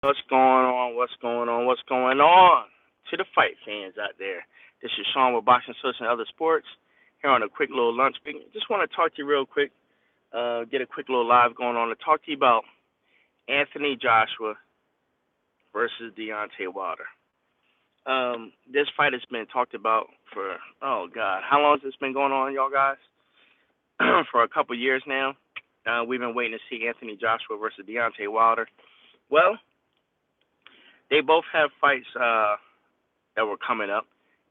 What's going on? What's going on? What's going on? To the fight fans out there. This is Sean with Boxing Social and Other Sports. Here on a quick little lunch break. Just want to talk to you real quick. Get a quick little live going on to talk to you about Anthony Joshua versus Deontay Wilder. This fight has been talked about for how long has this been going on, y'all guys? For a couple years now. We've been waiting to see Anthony Joshua versus Deontay Wilder. Well, they both have fights that were coming up.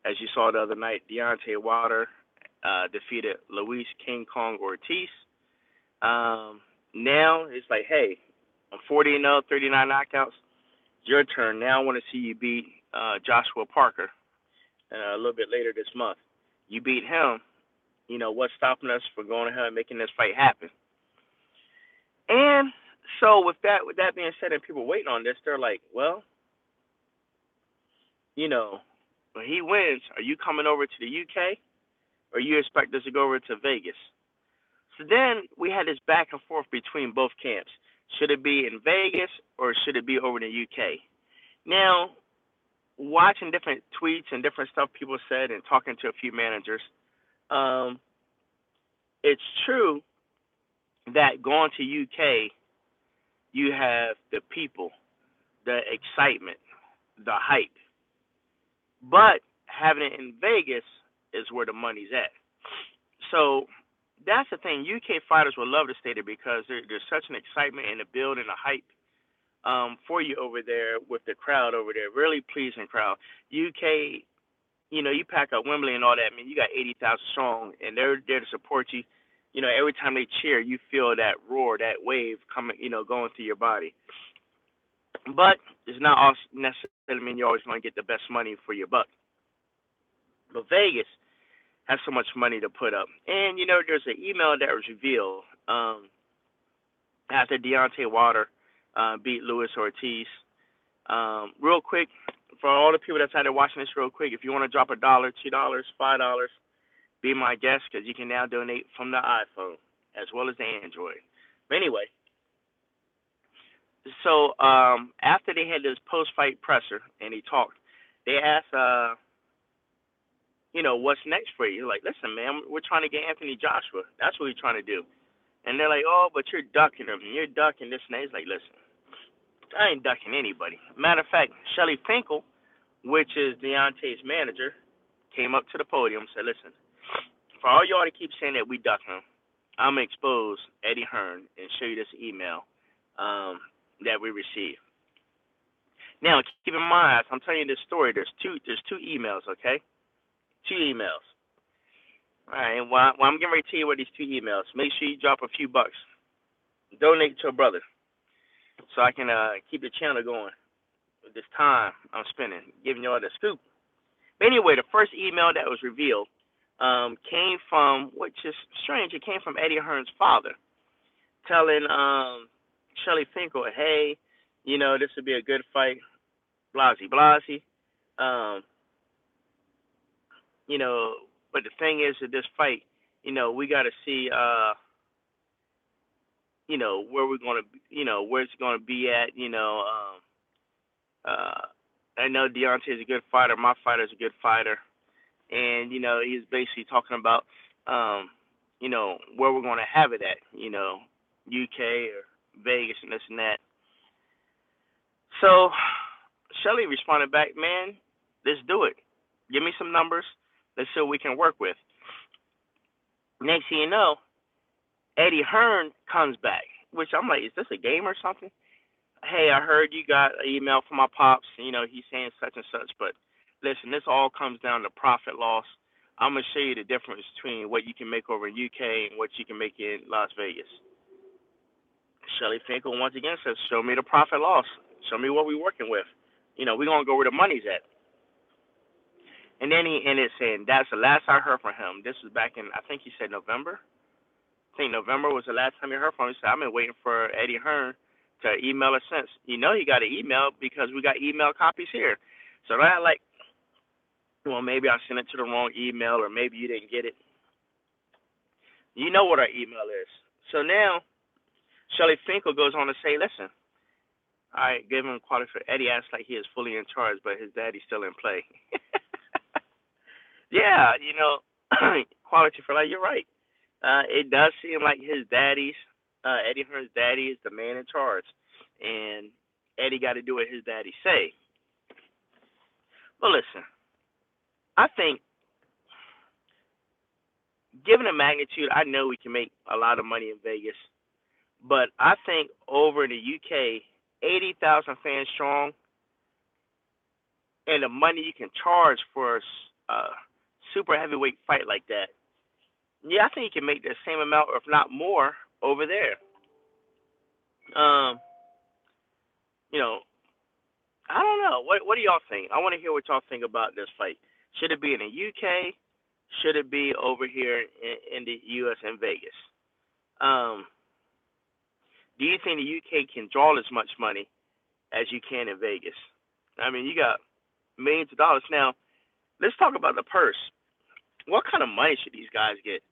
As you saw the other night, Deontay Wilder defeated Luis King Kong Ortiz. Now it's like, hey, I'm 40-0, 39 knockouts. It's your turn. Now I want to see you beat Joshua Parker a little bit later this month. You beat him. What's stopping us from going ahead and making this fight happen? And so with that being said, and people waiting on this, they're like, well, when he wins, are you coming over to the UK, or you expect us to go over to Vegas? So then we had this back and forth between both camps. Should it be in Vegas or should it be over in the UK? Now, watching different tweets and different stuff people said and talking to a few managers, it's true that going to UK, you have the people, the excitement, the hype. But having it in Vegas is where the money's at. So that's the thing. UK fighters would love to stay there because there's such an excitement in the building, a hype for you over there with the crowd over there. Really pleasing crowd. UK, you pack up Wembley and all that. I mean, you got 80,000 strong, and they're there to support you. Every time they cheer, you feel that roar, that wave coming, going through your body. But it's not all necessarily mean you're always going to get the best money for your buck. But Vegas has so much money to put up. And, there's an email that was revealed after Deontay Wilder beat Luis Ortiz. Real quick, for all the people that's out there watching this real quick, if you want to drop $1, $2, $5, be my guest because you can now donate from the iPhone as well as the Android. But anyway, so after they had this post-fight presser and he talked, they asked, what's next for you? Like, listen, man, we're trying to get Anthony Joshua. That's what we're trying to do. And they're like, oh, but you're ducking him. You're ducking this and that. He's like, listen, I ain't ducking anybody. Matter of fact, Shelly Finkel, which is Deontay's manager, came up to the podium and said, listen, for all y'all to keep saying that we duck him, I'm going to expose Eddie Hearn and show you this email that we received. Now, keep in mind, I'm telling you this story, there's two emails, okay? Two emails. All right, and while I'm getting ready to tell you what these two emails, make sure you drop a few bucks. Donate to a brother so I can keep the channel going with this time I'm spending, giving y'all the scoop. But anyway, the first email that was revealed came from, which is strange, it came from Eddie Hearn's father telling Shelly Finkel, hey, this would be a good fight, blasey. But the thing is that this fight, we got to see, where we're going to, where it's going to be at, I know Deontay is a good fighter. My fighter's a good fighter. And, he's basically talking about, where we're going to have it at, UK or Vegas and this and that. So Shelly responded back, man, let's do it. Give me some numbers. Let's see what we can work with. Next thing you know, Eddie Hearn comes back, which I'm like, is this a game or something? Hey, I heard you got an email from my pops. He's saying such and such. But listen, this all comes down to profit loss. I'm going to show you the difference between what you can make over in UK and what you can make in Las Vegas. Shelly Finkel once again says, show me the profit loss. Show me what we're working with. We're going to go where the money's at. And then he ended saying, that's the last I heard from him. This was back in, I think he said November. I think November was the last time he heard from him. He said, I've been waiting for Eddie Hearn to email us since. He got an email because we got email copies here. So that like, well, maybe I sent it to the wrong email or maybe you didn't get it. You know what our email is. So now Shelly Finkel goes on to say, listen, All right, give him quality for Eddie acts like he is fully in charge, but his daddy's still in play. Yeah, quality for life. You're right. It does seem like Eddie Hearn's daddy is the man in charge, and Eddie got to do what his daddy say. But listen, I think, given the magnitude, I know we can make a lot of money in Vegas, but I think over in the UK, 80,000 fans strong, and the money you can charge for a super heavyweight fight like that, yeah, I think you can make the same amount, or if not more, over there. Um, you know, I don't know. What do y'all think? I want to hear what y'all think about this fight. Should it be in the UK? Should it be over here in the US and Vegas? Um, do you think the UK can draw as much money as you can in Vegas? I mean, you got millions of dollars. Now, let's talk about the purse. What kind of money should these guys get?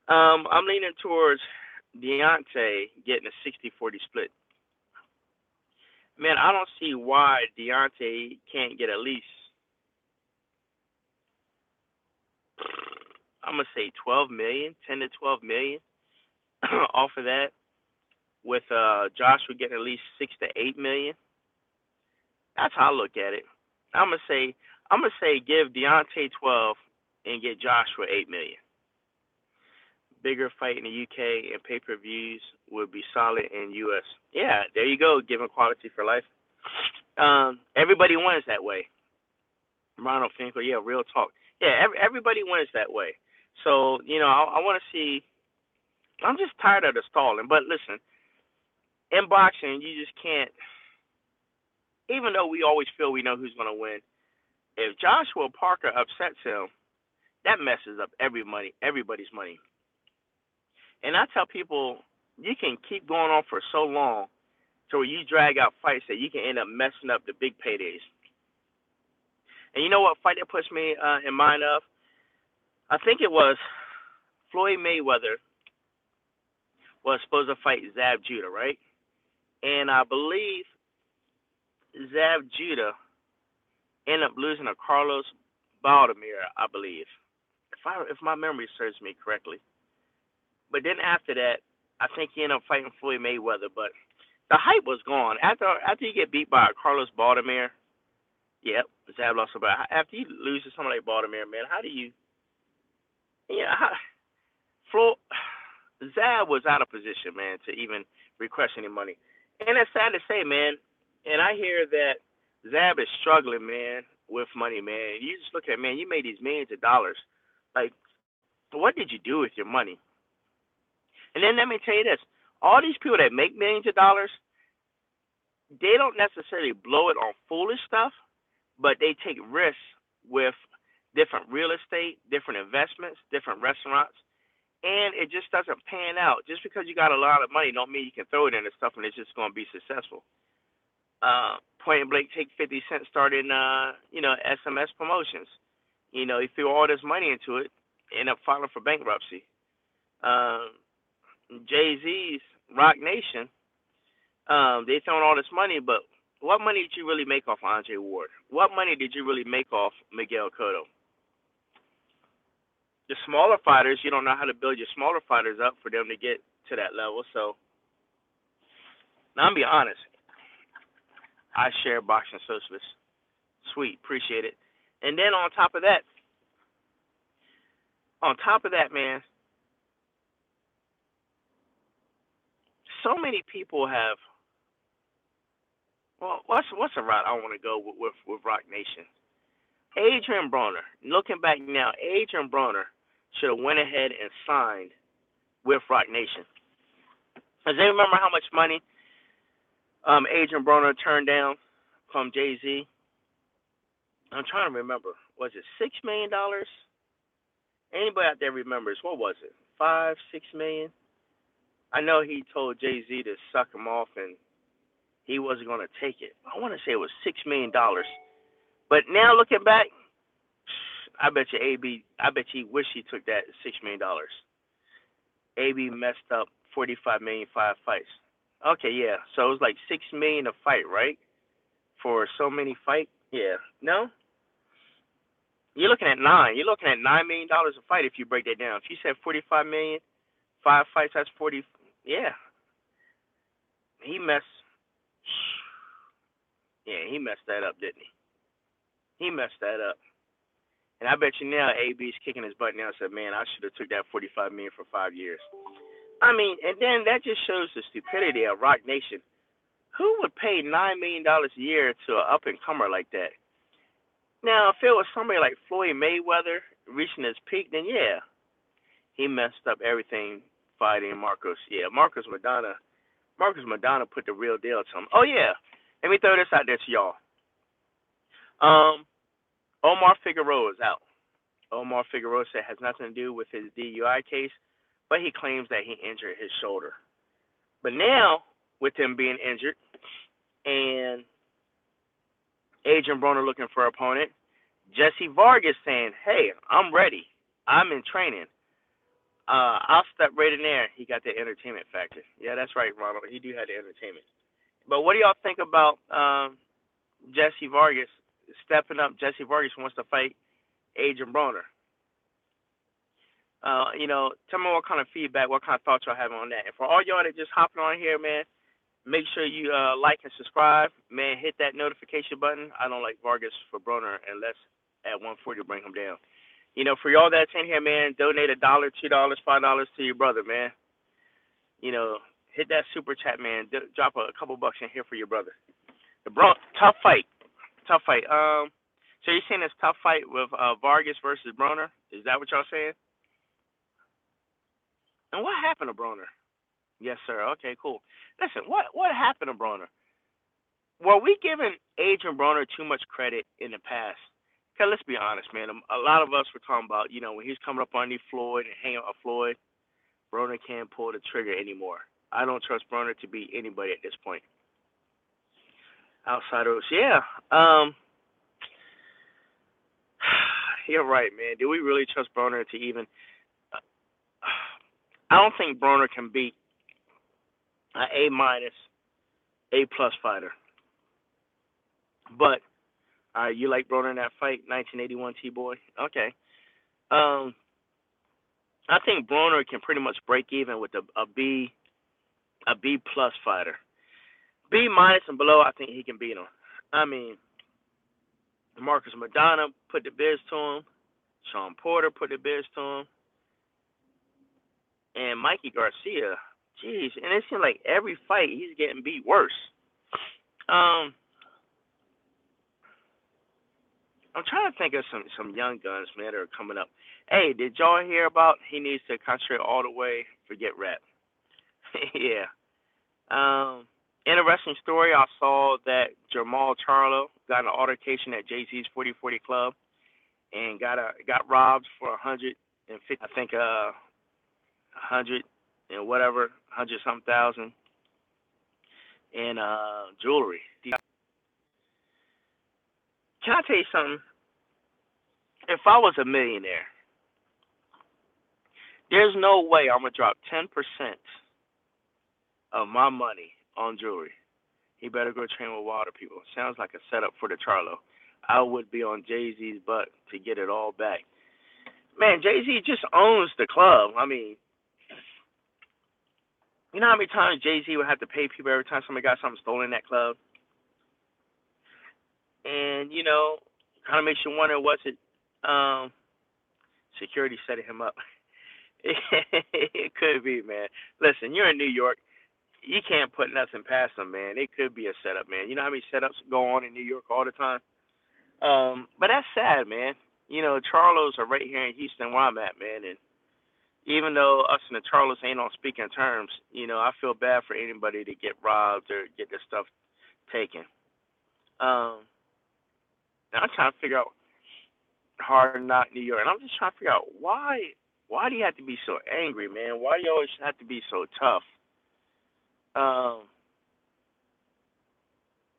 I'm leaning towards Deontay getting a 60-40 split. Man, I don't see why Deontay can't get at least, I'm gonna say 12 million, 10 to 12 million off of that, with Joshua getting at least 6 to 8 million. That's how I look at it. I'm gonna say give Deontay 12 and get Joshua 8 million. Bigger fight in the UK and pay-per-views would be solid in US. Yeah, there you go, giving quality for life. Everybody wins that way. Ronald Finkel, yeah, real talk. Yeah, everybody wins that way. So, I want to see. I'm just tired of the stalling. But listen, in boxing, you just can't. Even though we always feel we know who's going to win, if Joshua Parker upsets him, that messes up everybody's money. And I tell people, you can keep going on for so long to where you drag out fights that you can end up messing up the big paydays. And you know what fight that puts me in mind of? I think it was Floyd Mayweather was supposed to fight Zab Judah, right? And I believe Zab Judah ended up losing to Carlos Baldomir, I believe, if my memory serves me correctly. But then after that, I think he ended up fighting Floyd Mayweather. But the hype was gone after you get beat by Carlos Baldomir. Yep, Zab lost. But after you lose to someone like Baldomir, man, how do you? Zab was out of position, man, to even request any money. And it's sad to say, man. And I hear that Zab is struggling, man, with money, man. You just look at, man, you made these millions of dollars. Like, what did you do with your money? And then let me tell you this. All these people that make millions of dollars, they don't necessarily blow it on foolish stuff, but they take risks with different real estate, different investments, different restaurants, and it just doesn't pan out. Just because you got a lot of money don't mean you can throw it into stuff and it's just going to be successful. Point Blank take 50 Cent started, SMS promotions. He threw all this money into it, ended up filing for bankruptcy. Jay-Z's Rock Nation, they throwing all this money, but what money did you really make off Andre Ward? What money did you really make off Miguel Cotto? The smaller fighters, you don't know how to build your smaller fighters up for them to get to that level. So, now I'm going to be honest. I share Boxing Socialist. Sweet, appreciate it. And then on top of that, man, so many people have. Well, what's a route I want to go with Rock Nation? Adrian Broner. Looking back now, Adrian Broner should have went ahead and signed with Rock Nation. Does anyone remember how much money Adrian Broner turned down from Jay-Z? I'm trying to remember. Was it $6 million? Anybody out there remembers? What was it? 5, 6 million? I know he told Jay-Z to suck him off and he wasn't going to take it. I want to say it was $6 million. But now looking back, I bet you wish he took that $6 million. AB messed up 45 million 5 fights. Okay, yeah. So it was like 6 million a fight, right? For so many fight. Yeah. No, you're looking at nine. You're looking at $9 million a fight if you break that down. If you said 45 million, 5 fights, that's 40. Yeah, he messed. Yeah, he messed that up, didn't he? He messed that up. And I bet you now AB's kicking his butt now and said, man, I should have took that 45 million for 5 years. I mean, and then that just shows the stupidity of Rock Nation. Who would pay $9 million a year to an up and comer like that? Now, if it was somebody like Floyd Mayweather reaching his peak, then yeah, he messed up everything fighting Marcos. Yeah, Marcos Madonna put the real deal to him. Oh yeah, let me throw this out there to y'all. Um, Omar Figueroa is out. Omar Figueroa said it has nothing to do with his DUI case, but he claims that he injured his shoulder. But now, with him being injured and Adrian Broner looking for an opponent, Jesse Vargas saying, hey, I'm ready. I'm in training. I'll step right in there. He got the entertainment factor. Yeah, that's right, Ronald. He do have the entertainment. But what do y'all think about Jesse Vargas stepping up? Jesse Vargas wants to fight Adrian Broner. Tell me what kind of feedback, what kind of thoughts y'all have on that. And for all y'all that just hopping on here, man, make sure you like and subscribe. Man, hit that notification button. I don't like Vargas for Broner unless at 140 to bring him down. For y'all that's in here, man, donate $1, $2, $5 to your brother, man. Hit that super chat, man. Drop a couple bucks in here for your brother. Tough fight. Tough fight. So you're saying it's tough fight with Vargas versus Broner? Is that what y'all saying? And what happened to Broner? Yes, sir. Okay, cool. Listen, what happened to Broner? Were we giving Adrian Broner too much credit in the past? Because let's be honest, man. A lot of us were talking about, when he's coming up on Floyd and hanging out with Floyd, Broner can't pull the trigger anymore. I don't trust Broner to beat anybody at this point. Outside of, yeah. You're right, man. Do we really trust Broner to even? I don't think Broner can beat an A-, A+ fighter. But you like Broner in that fight, 1981 T-Boy? Okay. I think Broner can pretty much break even with a B+ fighter. B- and below, I think he can beat him. I mean, Marcos Madonna put the biz to him. Sean Porter put the biz to him. And Mikey Garcia, jeez, and it seems like every fight he's getting beat worse. I'm trying to think of some young guns, man, that are coming up. Hey, did y'all hear about he needs to concentrate all the way, forget rap? Yeah. Interesting story. I saw that Jamal Charlo got an altercation at Jay-Z's 40/40 Club and got robbed for 150. I think 100 and whatever, 100-something thousand in jewelry. Can I tell you something? If I was a millionaire, there's no way I'm gonna drop 10% of my money on jewelry. He better go train with water people. Sounds like a setup for the Charlo. I would be on Jay-Z's butt to get it all back. Man, Jay-Z just owns the club. I mean, you know how many times Jay-Z would have to pay people every time somebody got something stolen in that club? And, kind of makes you wonder, was it security setting him up? It could be, man. Listen, you're in New York. You can't put nothing past them, man. It could be a setup, man. You know how many setups go on in New York all the time? But that's sad, man. Charlos are right here in Houston where I'm at, man. And even though us and the Charlos ain't on speaking terms, I feel bad for anybody to get robbed or get their stuff taken. Now I'm trying to figure out Hard Knock New York, and I'm just trying to figure out why do you have to be so angry, man? Why do you always have to be so tough?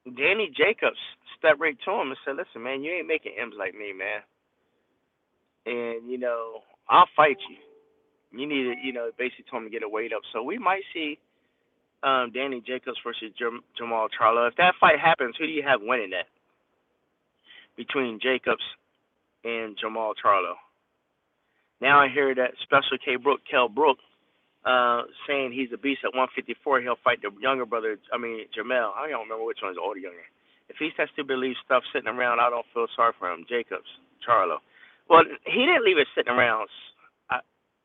Danny Jacobs stepped right to him and said, listen, man, you ain't making M's like me, man. And, I'll fight you. You need to, basically told him to get a weight up. So we might see Danny Jacobs versus Jamal Charlo. If that fight happens, who do you have winning that between Jacobs and Jamal Charlo? Now I hear that Special K Brook, Kell Brook, saying he's a beast at 154. He'll fight the younger brother, Jamel. I don't remember which one's older, younger. If he's that stupid leave stuff sitting around, I don't feel sorry for him. Jacobs, Charlo. Well, he didn't leave it sitting around.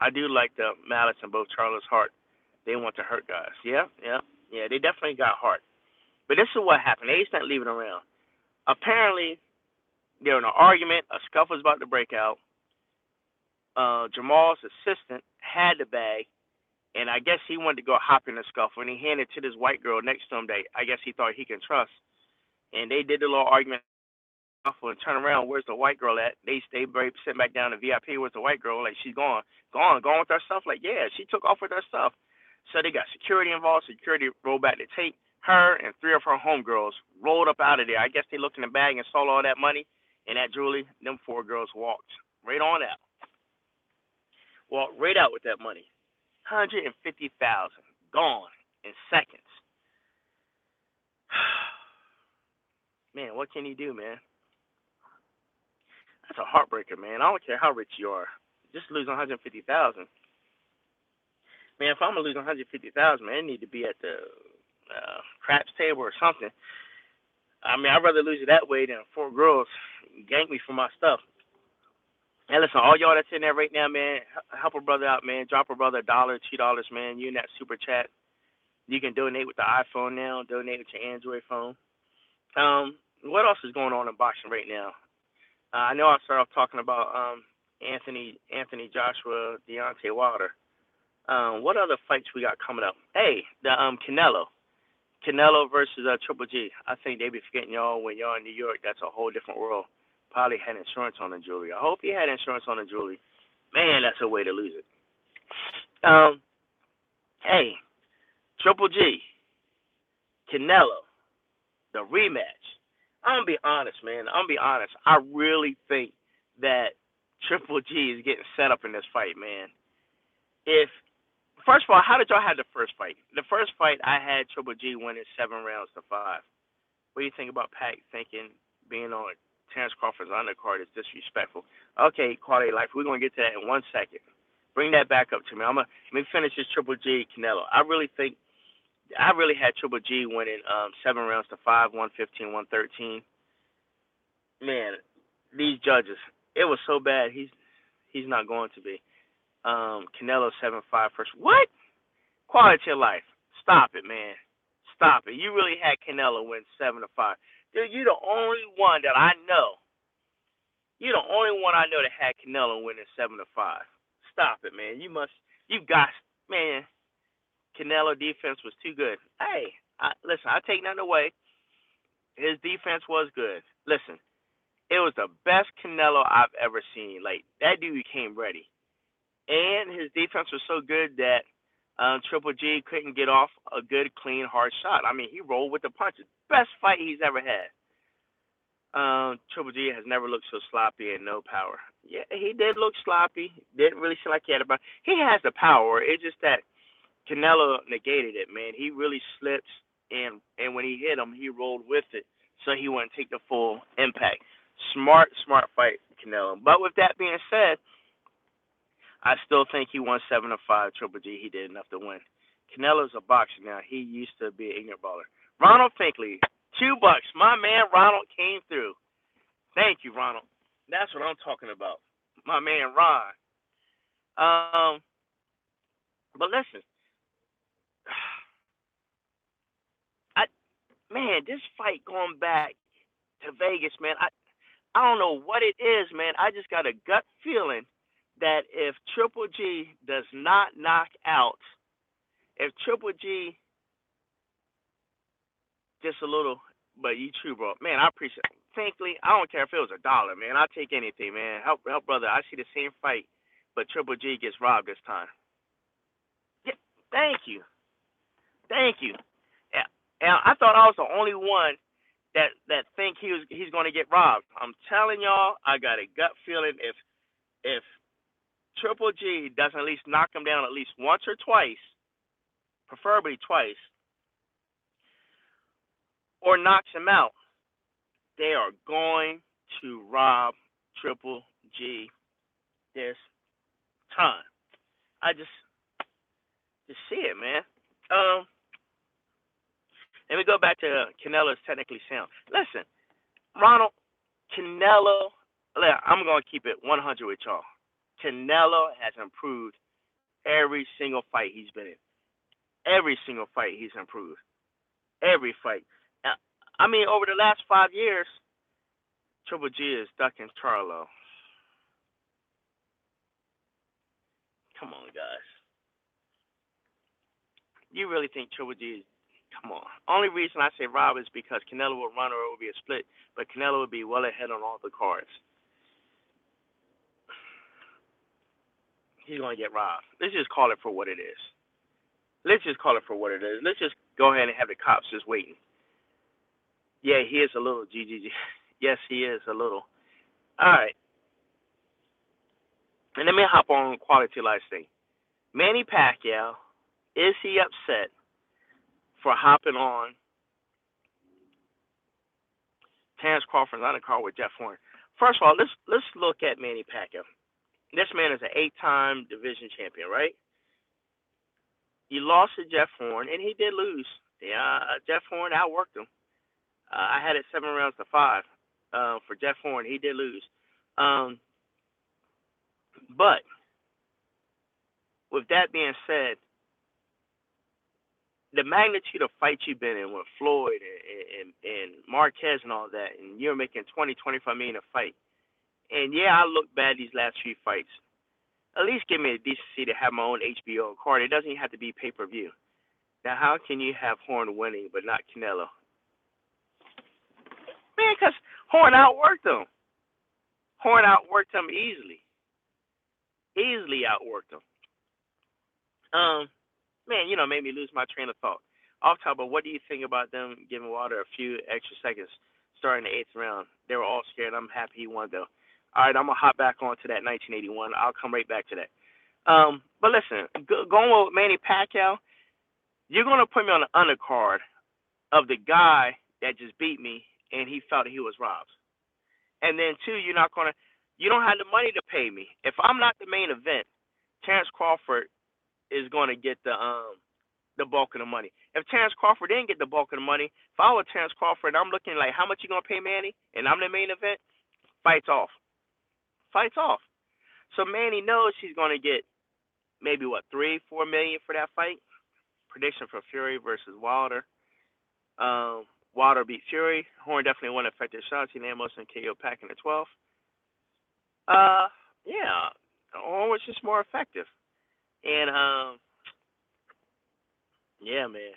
I do like the malice in both Charlo's heart. They want to hurt guys. Yeah. They definitely got heart. But this is what happened. They just not leaving around. Apparently, they're in an argument. A scuffle was about to break out. Jamal's assistant had the bag, and I guess he wanted to go hop in the scuffle, and he handed it to this white girl next to him that I guess he thought he can trust. And they did the little argument and turn around. Where's the white girl at? They sitting back down in the VIP. Where's the white girl? Like, she's gone with her stuff. Like, yeah, she took off with her stuff. So they got security involved. Security rolled back the tape. Her and 3 of her homegirls rolled up out of there. I guess they looked in the bag and saw all that money and that jewelry. Them 4 girls walked right on out. Walked right out with that money. $150,000 gone in seconds. Man, what can you do, man? That's a heartbreaker, man. I don't care how rich you are. Just losing $150,000. Man, if I'm gonna lose $150,000, man, I need to be at the craps table or something. I'd rather lose it that way than 4 girls gank me for my stuff. And listen, all y'all that's in there right now, man, help a brother out, man. Drop a brother $1, $2, man. You in that super chat. You can donate with the iPhone now. Donate with your Android phone. What else is going on in boxing right now? I know I started off talking about Anthony Joshua, Deontay Wilder. What other fights we got coming up? Hey, the Canelo versus Triple G. I think they be forgetting y'all when y'all in New York. That's a whole different world. Probably had insurance on the jewelry. I hope he had insurance on the jewelry. Man, that's a way to lose it. Hey, Triple G, Canelo, the rematch. I'm going to be honest, man. I really think that Triple G is getting set up in this fight, man. First of all, how did y'all have the first fight? The first fight, I had Triple G winning 7 rounds to 5. What do you think about Pac thinking being on Terrence Crawford's undercard is disrespectful? Okay, quality of life. We're going to get to that in 1 second. Bring that back up to me. Let me finish this Triple G Canelo. I really had Triple G winning 7 rounds to 5, 115, 113. Man, these judges, it was so bad. He's not going to be. Canelo 7-5 first. What? Quality of life. Stop it, man. Stop it. You really had Canelo win 7-5. Dude, you're the only one that I know. You're the only one I know that had Canelo winning 7-5. Stop it, man. Man. Canelo defense was too good. Hey, listen, I take nothing away. His defense was good. Listen, it was the best Canelo I've ever seen. Like, that dude came ready. And his defense was so good that Triple G couldn't get off a good, clean, hard shot. He rolled with the punches. Best fight he's ever had. Triple G has never looked so sloppy and no power. Yeah, he did look sloppy. Didn't really seem like he had a power. He has the power. It's just that Canelo negated it, man. He really slipped, and when he hit him, he rolled with it, so he wouldn't take the full impact. Smart fight, Canelo. But with that being said, I still think he won 7-5. Triple G, he did enough to win. Canelo's a boxer now. He used to be an ignorant baller. Ronald Finkley, $2. My man Ronald came through. Thank you, Ronald. That's what I'm talking about. My man Ron. But listen, this fight going back to Vegas, man. I don't know what it is, man. I just got a gut feeling that if Triple G does not knock out, if Triple G just a little, but you true, bro. Man, I appreciate it. Frankly, I don't care if it was $1, man. I'll take anything, man. Help, brother. I see the same fight, but Triple G gets robbed this time. Yeah, thank you. Yeah, and I thought I was the only one that think he's going to get robbed. I'm telling y'all, I got a gut feeling if Triple G doesn't at least knock him down at least once or twice, preferably twice, or knocks him out, they are going to rob Triple G this time. I just see it, man. Let me go back to Canelo's technically sound. Listen, Ronald, Canelo, I'm going to keep it 100 with y'all. Canelo has improved every single fight he's been in. Every single fight he's improved. Every fight. I mean, over the last 5 years, Triple G is ducking Charlo. Come on, guys. You really think Triple G is... Come on. Only reason I say Rob is because Canelo will run or it will be a split, but Canelo will be well ahead on all the cards. He's going to get robbed. Let's just call it for what it is. Let's just go ahead and have the cops just waiting. Yeah, he is a little GGG. Yes, he is a little. All right. And let me hop on quality life thing. Manny Pacquiao, is he upset for hopping on Terrence Crawford's undercard with Jeff Horn? First of all, let's look at Manny Pacquiao. This man is an 8-time division champion, right? He lost to Jeff Horn, and he did lose. Yeah, Jeff Horn outworked him. I had it 7 rounds to 5 for Jeff Horn. He did lose. But with that being said, the magnitude of fights you've been in with Floyd and Marquez and all that, and you're making $20, $25 million a fight. And yeah, I look bad these last 3 fights. At least give me the decency to have my own HBO card. It doesn't even have to be pay-per-view. Now, how can you have Horn winning but not Canelo? Man, because Horn outworked him. Horn outworked him easily. Easily outworked him. Man, made me lose my train of thought. Off top, but what do you think about them giving Wilder a few extra seconds starting the 8th round? They were all scared. I'm happy he won, though. All right, I'm going to hop back onto that 1981. I'll come right back to that. But listen, going with Manny Pacquiao, you're going to put me on the undercard of the guy that just beat me and he felt he was robbed. And then, 2, you don't have the money to pay me. If I'm not the main event, Terrence Crawford is going to get the bulk of the money. If Terrence Crawford didn't get the bulk of the money, if I were Terrence Crawford, I'm looking like, how much you going to pay Manny? And I'm the main event? Fights off. So Manny knows he's going to get maybe, $3-4 million for that fight. Prediction for Fury versus Wilder. Wilder beat Fury. Horn definitely won effective shots. He named most in KO pack in the 12th. Yeah, Horn was just more effective. And, yeah, man.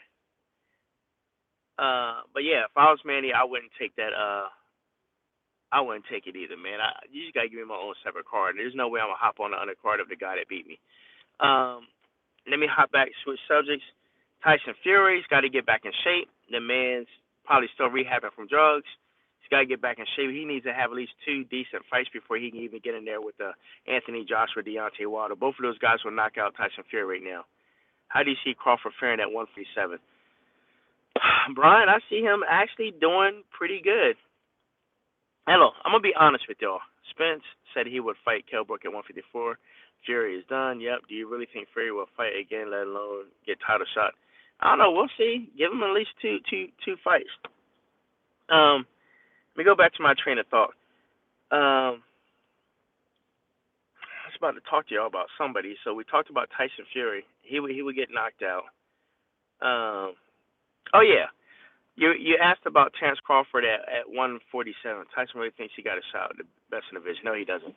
But yeah, if I was Manny, I wouldn't take that, I wouldn't take it either, man. You just got to give me my own separate card. There's no way I'm going to hop on the undercard of the guy that beat me. Let me hop back, switch subjects. Tyson Fury's got to get back in shape. The man's probably still rehabbing from drugs. He's got to get back in shape. He needs to have at least 2 decent fights before he can even get in there with Anthony Joshua, Deontay Wilder. Both of those guys will knock out Tyson Fury right now. How do you see Crawford faring at 147? Brian, I see him actually doing pretty good. Hello, I'm going to be honest with y'all. Spence said he would fight Kell Brook at 154. Fury is done. Yep. Do you really think Fury will fight again, let alone get title shot? I don't know. We'll see. Give him at least two fights. Let me go back to my train of thought. I was about to talk to y'all about somebody. So we talked about Tyson Fury. He would get knocked out. Oh, yeah. You asked about Terrence Crawford at 147. Tyson really thinks he got a shot at the best in the division. No, he doesn't.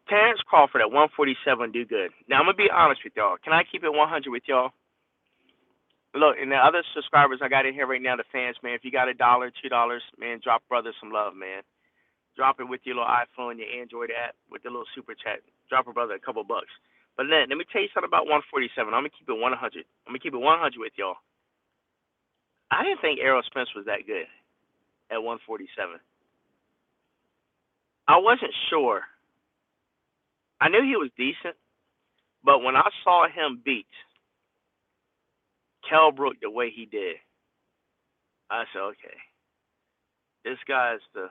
Terrence Crawford at 147 do good. Now, I'm going to be honest with y'all. Can I keep it 100 with y'all? Look, and the other subscribers I got in here right now, the fans, man, if you got $1, $2, man, drop brother some love, man. Drop it with your little iPhone, your Android app, with the little super chat. Drop a brother a couple bucks. But then, let me tell you something about 147. I'm going to keep it 100. I'm going to keep it 100 with y'all. I didn't think Errol Spence was that good at 147. I wasn't sure. I knew he was decent, but when I saw him beat Kell Brook the way he did, I said, okay. This guy's the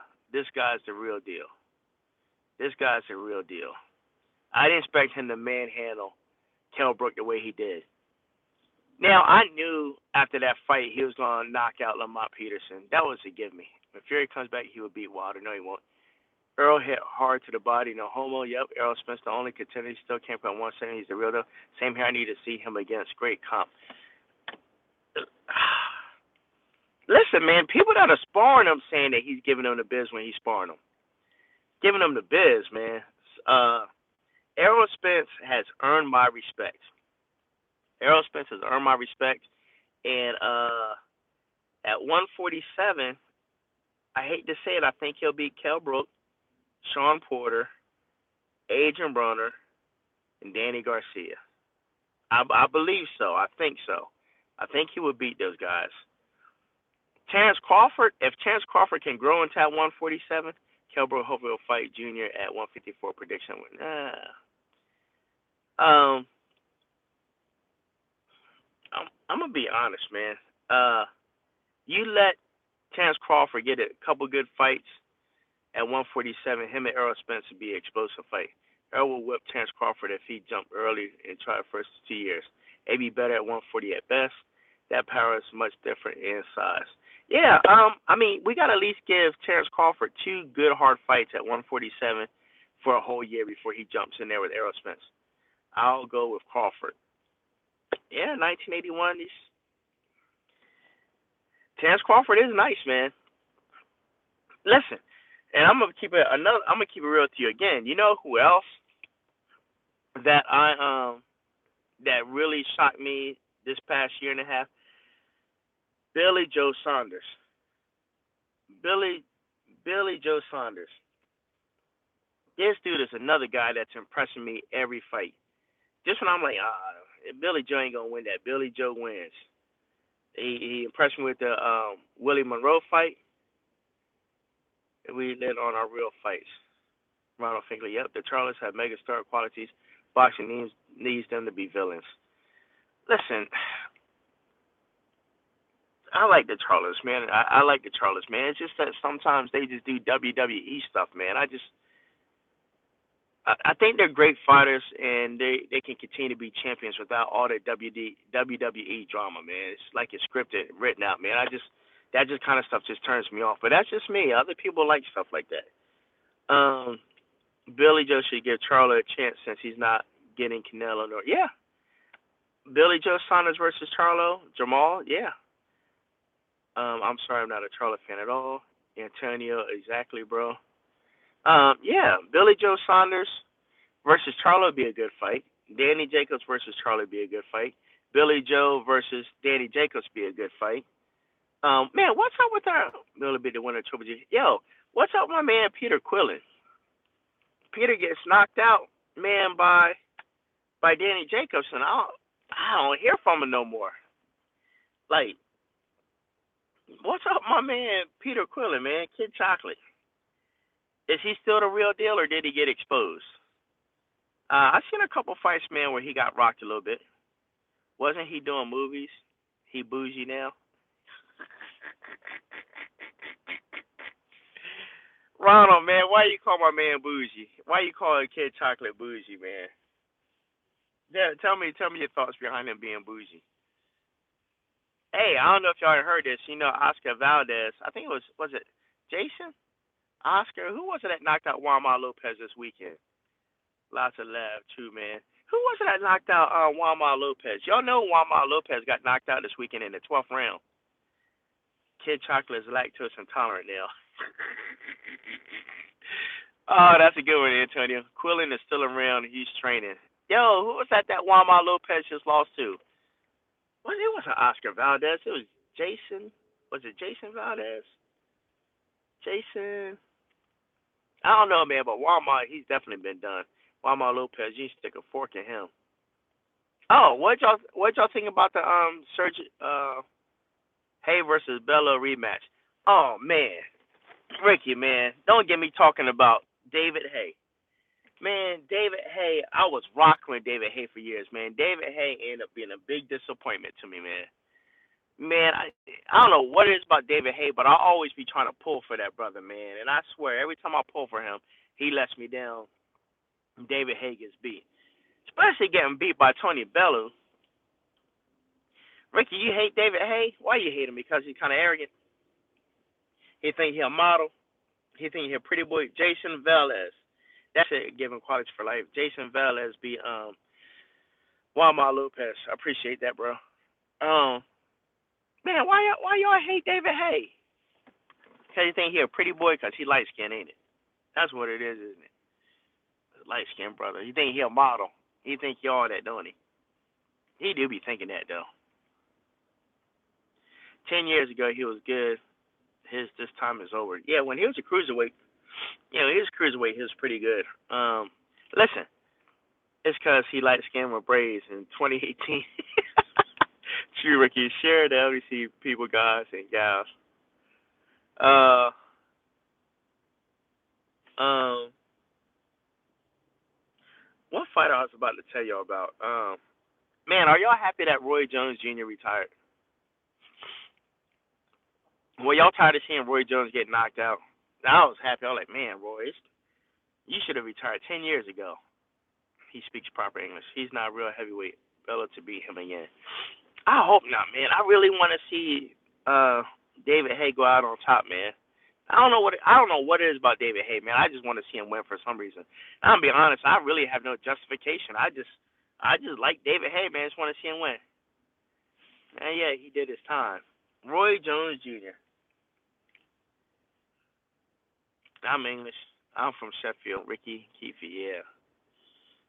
real deal. This guy's the real deal. I didn't expect him to manhandle Kell Brook the way he did. Now I knew after that fight he was gonna knock out Lamont Peterson. That was a give me. When Fury comes back, he will beat Wilder. No, he won't. Earl hit hard to the body, no homo. Yep, Errol Spence, the only contender. He still came from 170. He's the real deal. Same here. I need to see him against great comp. Listen, man, people that are sparring him saying that he's giving them the biz when he's sparring them. Giving them the biz, man. Errol Spence has earned my respect. Errol Spence has earned my respect. And at 147, I hate to say it, I think he'll beat Kell Brook, Sean Porter, Adrian Broner, and Danny Garcia. I believe so. I think so. I think he would beat those guys. Terrence Crawford, if Terrence Crawford can grow into that 147, Kell Brook hopefully will fight Junior at 154 prediction. I'm gonna be honest, man. You let Terrence Crawford get a couple good fights at 147. Him and Errol Spence would be an explosive fight. Errol will whip Terrence Crawford if he jumped early and tried the first 2 years. It'd be better at 140 at best. That power is much different in size. Yeah, I mean, we got to at least give Terrence Crawford 2 good hard fights at 147 for a whole year before he jumps in there with Errol Spence. I'll go with Crawford. Yeah, 1981. Terrence Crawford is nice, man. Listen, and I'm gonna keep it real to you again. You know who else that that really shocked me this past year and a half? Billy Joe Saunders. Billy Joe Saunders. This dude is another guy that's impressing me every fight. Just when I'm like, Billy Joe ain't gonna win that. Billy Joe wins. He impressed me with the Willie Monroe fight. We lit on our real fights. Ronald Finkley, yep, the Charlottes have megastar qualities. Boxing needs them to be villains. Listen, I like the Charlottes, man. I like the Charlottes, man. It's just that sometimes they just do WWE stuff, man. I think they're great fighters, and they can continue to be champions without all the WWE drama, man. It's like it's scripted, written out, man. That just kind of stuff just turns me off. But that's just me. Other people like stuff like that. Billy Joe should give Charlo a chance since he's not getting Canelo. Yeah. Billy Joe Saunders versus Charlo, Jamal, yeah. I'm sorry, I'm not a Charlo fan at all. Antonio, exactly, bro. Yeah, Billy Joe Saunders versus Charlo would be a good fight. Danny Jacobs versus Charlo would be a good fight. Billy Joe versus Danny Jacobs would be a good fight. Man, what's up with our little bit the winner Triple G? Yo, what's up with my man Peter Quillen? Peter gets knocked out, man, by Danny Jacobs, and I don't hear from him no more. Like, what's up, my man Peter Quillen, man? Kid Chocolate. Is he still the real deal, or did he get exposed? I've seen a couple fights, man, where he got rocked a little bit. Wasn't he doing movies? He bougie now. Ronald, man, why you call my man bougie? Why you call Kid Chocolate bougie, man? Yeah, tell me your thoughts behind him being bougie. Hey, I don't know if y'all heard this. You know, Oscar Valdez. I think was it Jason? Oscar, who was it that knocked out Juan Lopez this weekend? Lots of laugh, too, man. Who was it that knocked out Juan Lopez? Y'all know Juan Lopez got knocked out this weekend in the 12th round. Kid Chocolate is lactose intolerant now. Oh, that's a good one, Antonio. Quillen is still around. He's training. Yo, who was that Juan Lopez just lost to? Well, it wasn't Oscar Valdez. It was Jason. Was it Jason Valdez? Jason. I don't know, man, but Walmart, he's definitely been done. Walmart Lopez, you stick a fork in him. Oh, what y'all think about the Serge Hay versus Bello rematch? Oh man, Ricky, man, don't get me talking about David Hay. Man, David Hay, I was rocking with David Hay for years, man. David Hay ended up being a big disappointment to me, man. Man, I don't know what it is about David Hay, but I always be trying to pull for that brother, man. And I swear, every time I pull for him, he lets me down. David Hay gets beat, especially getting beat by Tony Bellew. Ricky, you hate David Hay? Why you hate him? Because he's kind of arrogant. He think he a model. He think he a pretty boy. Jason Velez. That's it. Give him qualities for life. Jason Velez beat Juanma Lopez. I appreciate that, bro. Man, why y'all hate David Hay? Because you think he a pretty boy because he light skinned, ain't it? That's what it is, isn't it? Light skinned brother. You think he a model. He think he all that, don't he? He do be thinking that, though. 10 years ago, he was good. This time is over. Yeah, when he was a cruiserweight, he was pretty good. Listen, it's because he light skinned with braids in 2018. True, Ricky. Share the LBC people, guys and gals. One fighter I was about to tell y'all about. Man, are y'all happy that Roy Jones Jr. retired? Well, y'all tired of seeing Roy Jones get knocked out? I was happy. I was like, man, Roy, you should have retired 10 years ago. He speaks proper English. He's not a real heavyweight. Bella to beat him again. I hope not, man. I really want to see David Hay go out on top, man. I don't know what it is about David Hay, man. I just want to see him win for some reason. I'm gonna be honest. I really have no justification. I just like David Hay, man. I just want to see him win. And yeah, he did his time. Roy Jones Jr. I'm English. I'm from Sheffield. Ricky Keefe, yeah.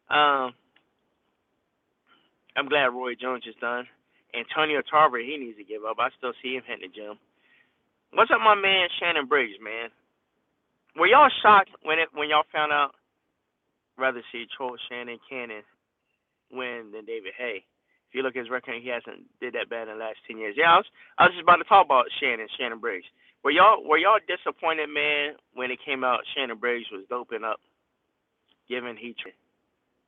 I'm glad Roy Jones is done. Antonio Tarver, he needs to give up. I still see him hitting the gym. What's up, my man Shannon Briggs, man? Were y'all shocked when y'all found out rather see Troll Shannon Cannon win than David Hay? If you look at his record, he hasn't did that bad in the last 10 years. Yeah, I was just about to talk about Shannon Briggs. Were y'all disappointed, man, when it came out Shannon Briggs was doping up, given he?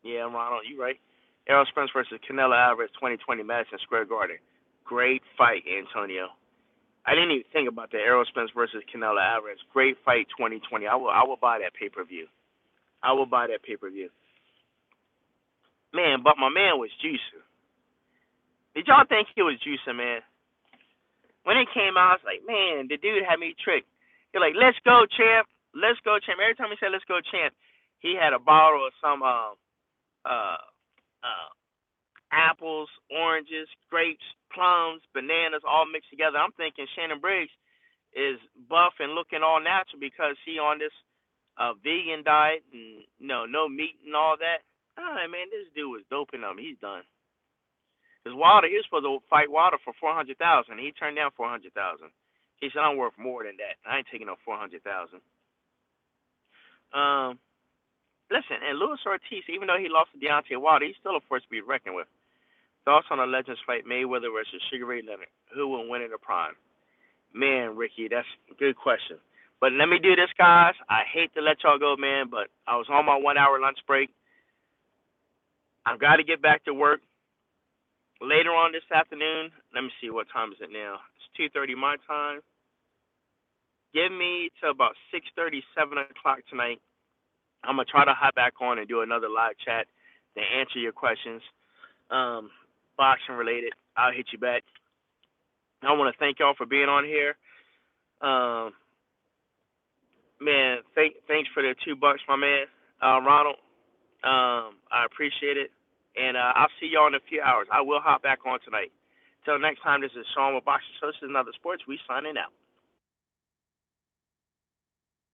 Yeah, Ronald, you right. Errol Spence versus Canelo Alvarez, 2020 Madison Square Garden. Great fight, Antonio. I didn't even think about that. Errol Spence versus Canelo Alvarez. Great fight, 2020. I will buy that pay-per-view. I will buy that pay-per-view. Man, but my man was juicing. Did y'all think he was juicing, man? When it came out, I was like, man, the dude had me tricked. He's like, let's go, champ. Let's go, champ. Every time he said, let's go, champ, he had a bottle of some apples, oranges, grapes, plums, bananas, all mixed together. I'm thinking Shannon Briggs is buff and looking all natural because he on this vegan diet and no meat and all that. Oh, man, this dude was doping him. He's done. Because Wilder, he was supposed to fight Wilder for $400,000. He turned down $400,000. He said, I'm worth more than that. I ain't taking no $400,000. Listen, and Luis Ortiz, even though he lost to Deontay Wilder, he's still a force to be reckoned with. Thoughts on the Legends fight Mayweather versus Sugar Ray Leonard? Who will win in the prime? Man, Ricky, that's a good question. But let me do this, guys. I hate to let y'all go, man, but I was on my 1 hour lunch break. I've got to get back to work. Later on this afternoon, let me see, what time is it now? It's 2:30 my time. Give me till about 6:30, 7 o'clock tonight. I'm going to try to hop back on and do another live chat to answer your questions. Boxing related. I'll hit you back. I want to thank y'all for being on here. Man, thanks for the $2, my man, Ronald. I appreciate it. And I'll see y'all in a few hours. I will hop back on tonight. Till next time, this is Sean with Boxing Socialist and Other Sports. We signing out.